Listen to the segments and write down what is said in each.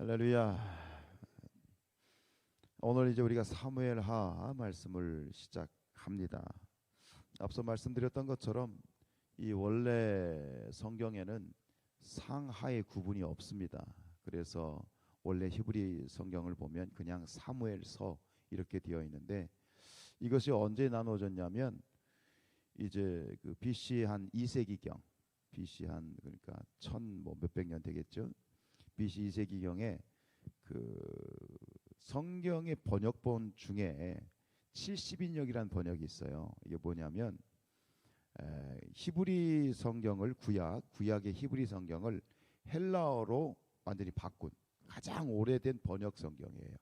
할렐루야. 오늘 이제 우리가 사무엘하 말씀을 시작합니다. 앞서 말씀드렸던 것처럼 이 원래 성경에는 상하의 구분이 없습니다. 그래서 원래 히브리 성경을 보면 그냥 사무엘서 이렇게 되어 있는데, 이것이 언제 나눠졌냐면 이제 그 BC 한 2세기경, BC 한 그러니까 천 뭐 몇백 년 되겠죠. BC 2세기경에 그 성경의 번역본 중에 70인역이라는 번역이 있어요. 이게 뭐냐면 히브리 성경을 구약의 히브리 성경을 헬라어로 완전히 바꾼 가장 오래된 번역 성경이에요.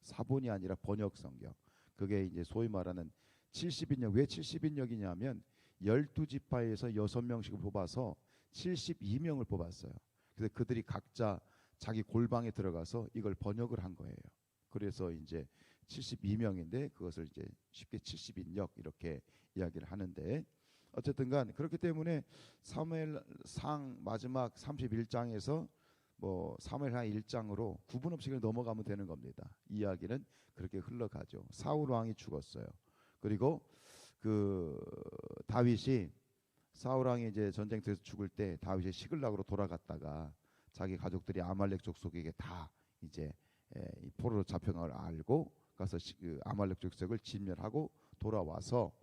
사본이 아니라 번역 성경. 그게 이제 소위 말하는 70인역. 왜 70인역이냐면 12지파에서 6명씩을 뽑아서 72명을 뽑았어요. 그래서 그들이 각자 자기 골방에 들어가서 이걸 번역을 한 거예요. 그래서 이제 72명인데 그것을 이제 쉽게 70인역 이렇게 이야기를 하는데, 어쨌든 간 그렇기 때문에 사무엘상 마지막 31장에서 뭐 사무엘하 1장으로 구분 없이 넘어가면 되는 겁니다. 이야기는 그렇게 흘러가죠. 사울 왕이 죽었어요. 그리고 그 다윗이, 사울 왕이 이제 전쟁터에서 죽을 때 다윗이 시글락으로 돌아갔다가 자기 가족들이 아말렉 족속에게 다 이제 포로로 잡혀간 걸 알고 가서 그 아말렉 족속을 진멸하고 돌아와서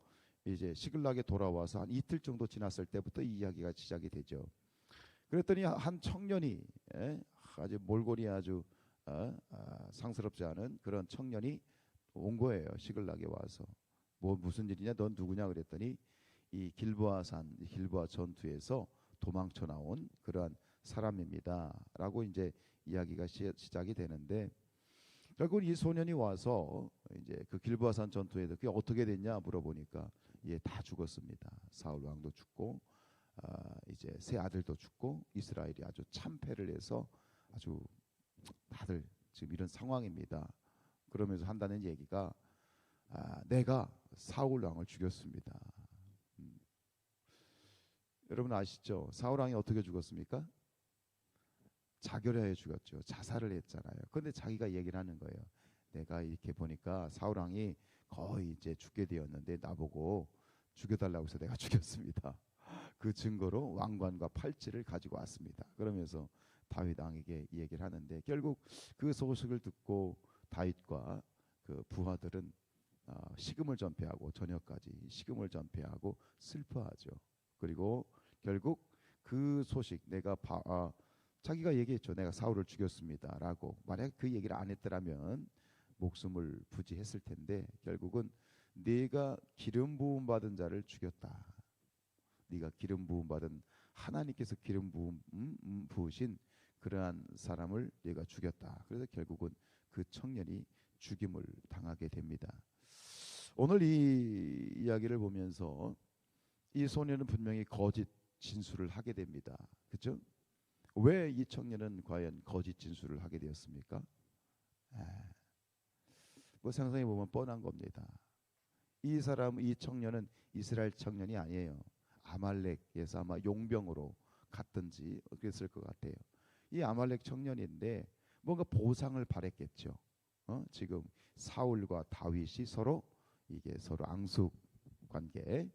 이제 시글락에 돌아와서 한 이틀 정도 지났을 때부터 이 이야기가 시작이 되죠. 그랬더니 한 청년이, 아주 몰골이 아주 상스럽지 않은 그런 청년이 온 거예요. 시글락에 와서. 뭐 무슨 일이냐, 넌 누구냐 그랬더니 이 길보아산, 길보아 전투에서 도망쳐 나온 그러한 사람입니다라고 이제 이야기가 시작이 되는데, 결국 이 소년이 와서 이제 그 길보아산 전투에 그게 어떻게 됐냐 물어보니까 예, 다 죽었습니다. 사울 왕도 죽고 이제 세 아들도 죽고 이스라엘이 아주 참패를 해서 아주 다들 지금 이런 상황입니다. 그러면서 한다는 얘기가 내가 사울 왕을 죽였습니다. 여러분 아시죠? 사울 왕이 어떻게 죽었습니까? 자결하여 죽었죠. 자살을 했잖아요. 그런데 자기가 얘기를 하는 거예요. 내가 이렇게 보니까 사울 왕이 거의 이제 죽게 되었는데 나보고 죽여달라고 해서 내가 죽였습니다. 그 증거로 왕관과 팔찌를 가지고 왔습니다. 그러면서 다윗 왕에게 이 얘기를 하는데, 결국 그 소식을 듣고 다윗과 그 부하들은 식음을 전폐하고, 저녁까지 식음을 전폐하고 슬퍼하죠. 그리고 결국 그 소식, 자기가 얘기했죠. 내가 사울을 죽였습니다라고. 만약 그 얘기를 안 했더라면 목숨을 부지했을 텐데, 결국은 네가 기름 부음 받은 자를 죽였다. 네가 기름 부음 받은, 하나님께서 기름 부으신 그러한 사람을 네가 죽였다. 그래서 결국은 그 청년이 죽임을 당하게 됩니다. 오늘 이 이야기를 보면서 이 소년은 분명히 거짓 진술을 하게 됩니다. 그렇죠? 왜 이 청년은 과연 거짓 진술을 하게 되었습니까? 뭐 상상해 보면 뻔한 겁니다. 이 청년은 이스라엘 청년이 아니에요. 아말렉에서 아마 용병으로 갔든지 그랬을 것 같아요. 이 아말렉 청년인데 뭔가 보상을 바랬겠죠. 지금 사울과 다윗이 서로 앙숙 관계,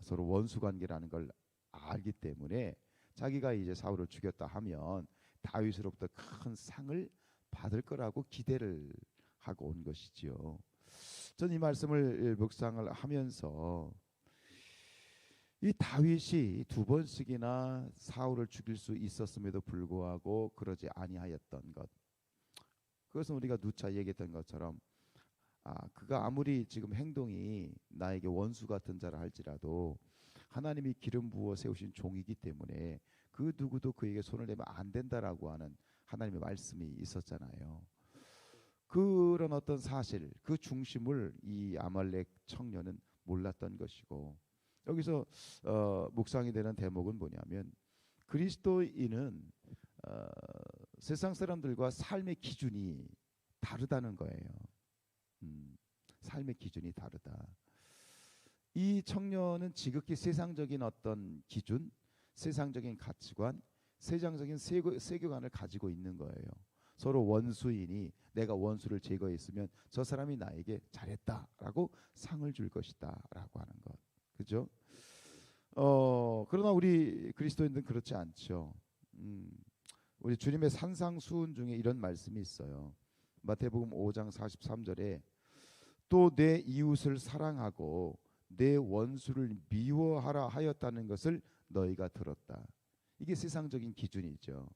서로 원수 관계라는 걸 알기 때문에 자기가 이제 사울을 죽였다 하면 다윗으로부터 큰 상을 받을 거라고 기대를 하고 온 것이지요. 전 이 말씀을 묵상을 하면서 이 다윗이 두 번씩이나 사울을 죽일 수 있었음에도 불구하고 그러지 아니하였던 것, 그것은 우리가 누차 얘기했던 것처럼 그가 아무리 지금 행동이 나에게 원수 같은 자라 할지라도 하나님이 기름 부어 세우신 종이기 때문에 그 누구도 그에게 손을 내면 안 된다라고 하는 하나님의 말씀이 있었잖아요. 그런 어떤 사실, 그 중심을 이 아말렉 청년은 몰랐던 것이고, 여기서 묵상이 되는 대목은 뭐냐면, 그리스도인은 세상 사람들과 삶의 기준이 다르다는 거예요. 삶의 기준이 다르다. 이 청년은 지극히 세상적인 어떤 기준, 세상적인 가치관, 세상적인 세계관을 가지고 있는 거예요. 서로 원수이니 내가 원수를 제거했으면 저 사람이 나에게 잘했다라고 상을 줄 것이다라고 하는 것. 그죠? 그러나 우리 그리스도인들은 그렇지 않죠. 우리 주님의 산상수훈 중에 이런 말씀이 있어요. 마태복음 5장 43절에 또 내 이웃을 사랑하고 내 원수를 미워하라 하였다는 것을 너희가 들었다. 이게 세상적인 기준이죠.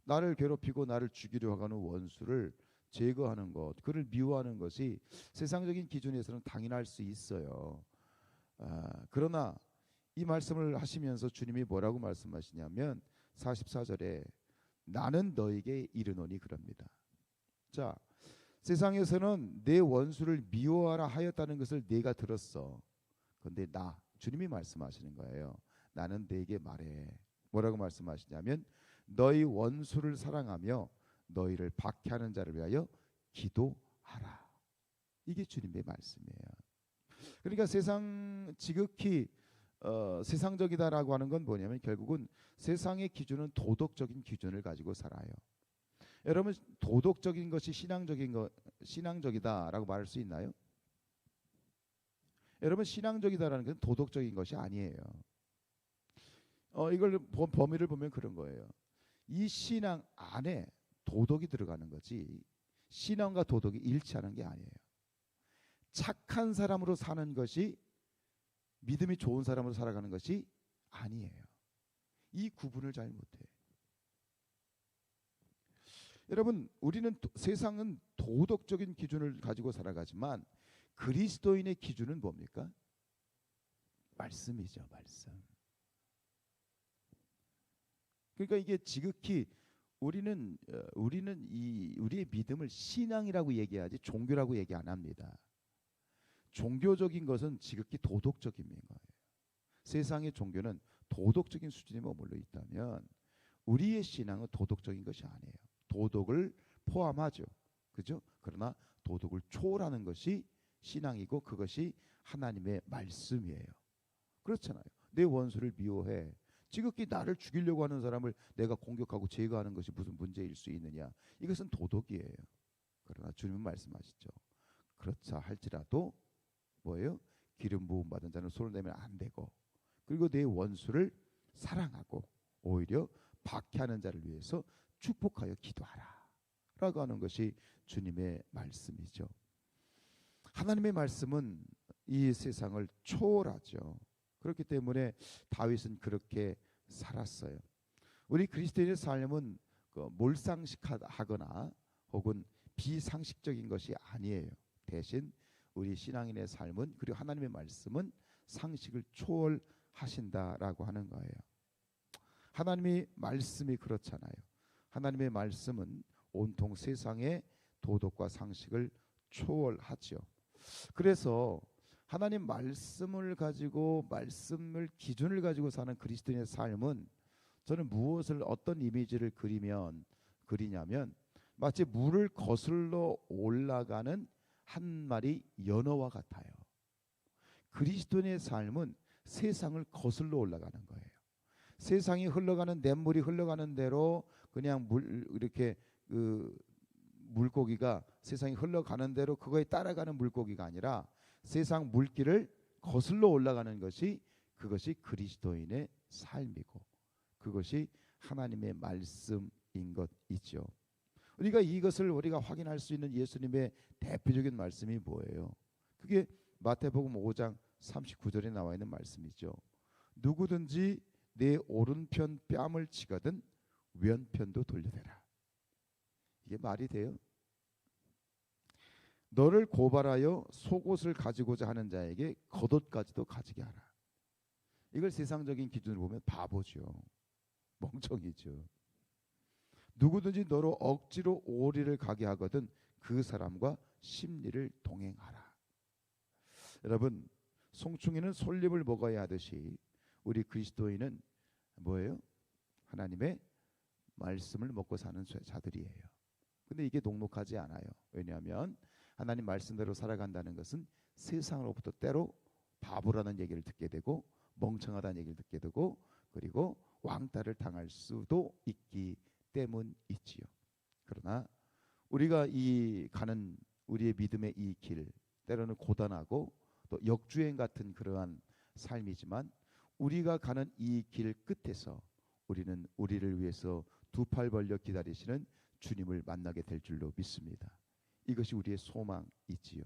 나를 괴롭히고 나를 죽이려 하는 원수를 제거하는 것, 그를 미워하는 것이 세상적인 기준에서는 당연할 수 있어요. 그러나 이 말씀을 하시면서 주님이 뭐라고 말씀하시냐면 44절에 나는 너에게 이르노니 그럽니다. 자, 세상에서는 내 원수를 미워하라 하였다는 것을 네가 들었어. 그런데 주님이 말씀하시는 거예요. 나는 네게 말해. 뭐라고 말씀하시냐면 너희 원수를 사랑하며 너희를 박해하는 자를 위하여 기도하라. 이게 주님의 말씀이에요. 그러니까 지극히 세상적이다라고 하는 건 뭐냐면 결국은 세상의 기준은 도덕적인 기준을 가지고 살아요. 여러분 도덕적인 것이 신앙적이다라고 말할 수 있나요? 여러분 신앙적이다라는 것은 도덕적인 것이 아니에요. 이걸 범위를 보면 그런 거예요. 이 신앙 안에 도덕이 들어가는 거지 신앙과 도덕이 일치하는 게 아니에요. 착한 사람으로 사는 것이 믿음이 좋은 사람으로 살아가는 것이 아니에요. 이 구분을 잘 못해요. 여러분 우리는 세상은 도덕적인 기준을 가지고 살아가지만 그리스도인의 기준은 뭡니까? 말씀이죠. 말씀. 그러니까 이게 지극히 우리는 우리의 믿음을 신앙이라고 얘기하지 종교라고 얘기 안 합니다. 종교적인 것은 지극히 도덕적인 거예요. 세상의 종교는 도덕적인 수준에 머물러 있다면 우리의 신앙은 도덕적인 것이 아니에요. 도덕을 포함하죠. 그죠? 그러나 도덕을 초월하는 것이 신앙이고 그것이 하나님의 말씀이에요. 그렇잖아요. 내 원수를 미워해. 지극히 나를 죽이려고 하는 사람을 내가 공격하고 제거하는 것이 무슨 문제일 수 있느냐. 이것은 도덕이에요. 그러나 주님은 말씀하시죠. 그렇자 할지라도 뭐예요? 기름 부음 받은 자는 손을 내면 안 되고 그리고 내 원수를 사랑하고 오히려 박해하는 자를 위해서 축복하여 기도하라 라고 하는 것이 주님의 말씀이죠. 하나님의 말씀은 이 세상을 초월하죠. 그렇기 때문에 다윗은 그렇게 살았어요. 우리 그리스도인의 삶은 몰상식하거나 혹은 비상식적인 것이 아니에요. 대신 우리 신앙인의 삶은 그리고 하나님의 말씀은 상식을 초월하신다라고 하는 거예요. 하나님의 말씀이 그렇잖아요. 하나님의 말씀은 온통 세상의 도덕과 상식을 초월하죠. 그래서 하나님 말씀을 가지고 기준을 가지고 사는 그리스도인의 삶은 저는 어떤 이미지를 그리냐면 마치 물을 거슬러 올라가는 한 마리 연어와 같아요. 그리스도인의 삶은 세상을 거슬러 올라가는 거예요. 세상이 흘러가는 냇물이 흘러가는 대로 그냥 이렇게 물고기가 세상이 흘러가는 대로 그거에 따라가는 물고기가 아니라 세상 물길을 거슬러 올라가는 그것이 그리스도인의 삶이고 그것이 하나님의 말씀인 것이죠. 우리가 확인할 수 있는 예수님의 대표적인 말씀이 뭐예요? 그게 마태복음 5장 39절에 나와 있는 말씀이죠. 누구든지 내 오른편 뺨을 치거든 왼편도 돌려대라. 이게 말이 돼요? 너를 고발하여 속옷을 가지고자 하는 자에게 겉옷까지도 가지게 하라. 이걸 세상적인 기준으로 보면 바보죠. 멍청이죠. 누구든지 너로 억지로 오리를 가게 하거든 그 사람과 심리를 동행하라. 여러분 송충이는 솔잎을 먹어야 하듯이 우리 그리스도인은 뭐예요? 하나님의 말씀을 먹고 사는 자들이에요. 근데 이게 녹록하지 않아요. 왜냐하면 하나님 말씀대로 살아간다는 것은 세상으로부터 때로 바보라는 얘기를 듣게 되고 멍청하다는 얘기를 듣게 되고 그리고 왕따를 당할 수도 있기 때문이지요. 그러나 우리가 이 가는 우리의 믿음의 이 길, 때로는 고단하고 또 역주행 같은 그러한 삶이지만 우리가 가는 이 길 끝에서 우리는 우리를 위해서 두 팔 벌려 기다리시는 주님을 만나게 될 줄로 믿습니다. 이것이 우리의 소망이지요.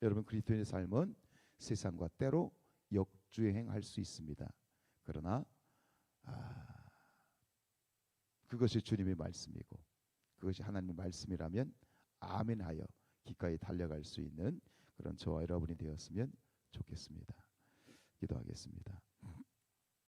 여러분, 그리스도인의 삶은 세상과 때로 역주행할 수 있습니다. 그러나 그것이 주님의 말씀이고 그것이 하나님의 말씀이라면 아멘하여 기꺼이 달려갈 수 있는 그런 저와 여러분이 되었으면 좋겠습니다. 기도하겠습니다.